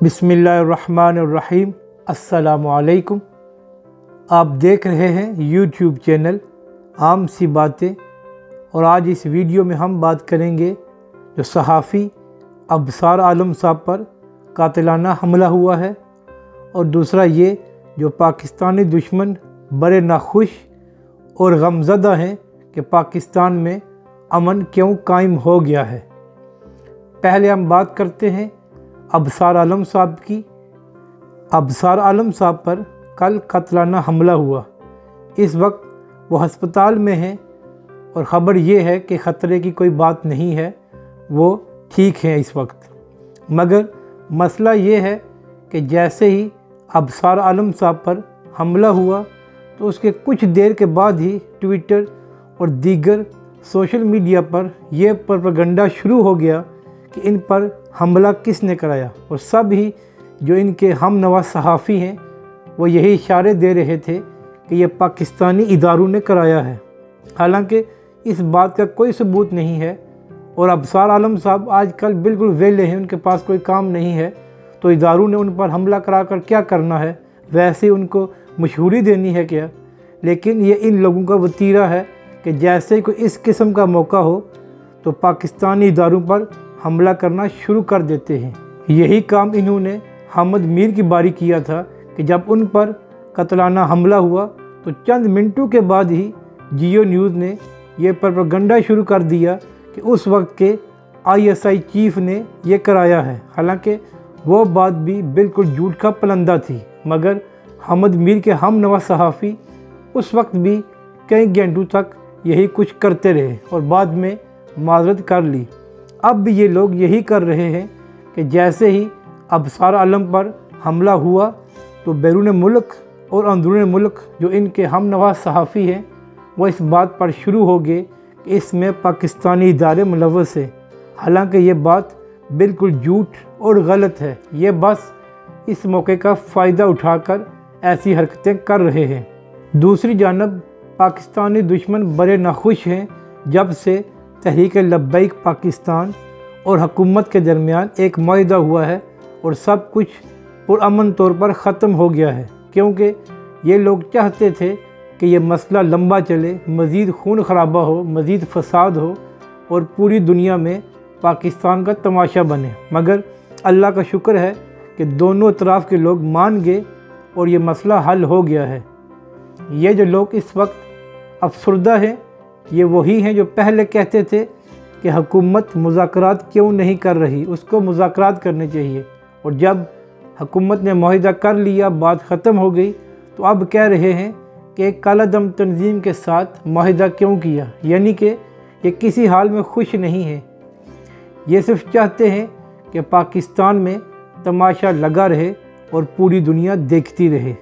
बिस्मिल्लाहिर्रहमानिर्रहीम। अस्सलामुअलैकुम। आप देख रहे हैं यूट्यूब चैनल आम सी बातें, और आज इस वीडियो में हम बात करेंगे जो सहाफ़ी अबसार आलम साहब पर कातिलाना हमला हुआ है, और दूसरा ये जो पाकिस्तानी दुश्मन बड़े नाखुश और गमज़दा हैं कि पाकिस्तान में अमन क्यों कायम हो गया है। पहले हम बात करते हैं अबसार आलम साहब की। अबसार आलम साहब पर कल कातिलाना हमला हुआ। इस वक्त वो हस्पताल में हैं और ख़बर ये है कि ख़तरे की कोई बात नहीं है, वो ठीक हैं इस वक्त। मगर मसला ये है कि जैसे ही अबसार आलम साहब पर हमला हुआ तो उसके कुछ देर के बाद ही ट्विटर और दीगर सोशल मीडिया पर यह प्रोपेगेंडा शुरू हो गया कि इन पर हमला किसने कराया, और सब ही जो इनके हम नवा सहाफ़ी हैं वो यही इशारे दे रहे थे कि ये पाकिस्तानी इदारों ने कराया है। हालांकि इस बात का कोई सबूत नहीं है, और अबसार आलम साहब आजकल बिल्कुल वेले हैं, उनके पास कोई काम नहीं है, तो इदारों ने उन पर हमला करा कर क्या करना है, वैसे उनको मशहूरी देनी है क्या। लेकिन ये इन लोगों का वतीरा है कि जैसे ही कोई इस किस्म का मौका हो तो पाकिस्तानी इदारों पर हमला करना शुरू कर देते हैं। यही काम इन्होंने हामिद मीर की बारी किया था कि जब उन पर कातिलाना हमला हुआ तो चंद मिनटों के बाद ही जियो न्यूज़ ने यह प्रोपेगेंडा शुरू कर दिया कि उस वक्त के ISI चीफ ने यह कराया है। हालांकि वो बात भी बिल्कुल झूठ का पलंदा थी, मगर हामिद मीर के हम नवा सहाफ़ी उस वक्त भी कई घंटों तक यही कुछ करते रहे और बाद में माजरत कर ली। अब भी ये लोग यही कर रहे हैं कि जैसे ही अबसार आलम पर हमला हुआ तो बैरून मुल्क और अंदरून मुल्क जो इनके हम नवा सहाफ़ी हैं वो इस बात पर शुरू हो गए कि इसमें पाकिस्तानी इदारे मुलव्वस हैं। हालांकि ये बात बिल्कुल झूठ और गलत है। ये बस इस मौके का फ़ायदा उठाकर ऐसी हरकतें कर रहे हैं। दूसरी जानब पाकिस्तानी दुश्मन बड़े नाखुश हैं जब से तहरीक लब्बैक पाकिस्तान और हुकूमत के दरमियान एक मुआहदा हुआ है और सब कुछ पुरअमन तौर पर ख़त्म हो गया है, क्योंकि ये लोग चाहते थे कि ये मसला लंबा चले, मज़ीद खून खराबा हो, मज़ीद फसाद हो और पूरी दुनिया में पाकिस्तान का तमाशा बने। मगर अल्लाह का शुक्र है कि दोनों तरफ के लोग मान गए और ये मसला हल हो गया है। ये जो लोग इस वक्त अफसरदा हैं ये वही हैं जो पहले कहते थे कि हुकूमत मुज़ाकरात क्यों नहीं कर रही, उसको मुज़ाकरात करने चाहिए, और जब हुकूमत ने मुआहदा कर लिया, बात ख़त्म हो गई, तो अब कह रहे हैं कि एक कालादम तंजीम के साथ मुआहदा क्यों किया। यानी कि ये किसी हाल में खुश नहीं है, ये सिर्फ चाहते हैं कि पाकिस्तान में तमाशा लगा रहे और पूरी दुनिया देखती रहे।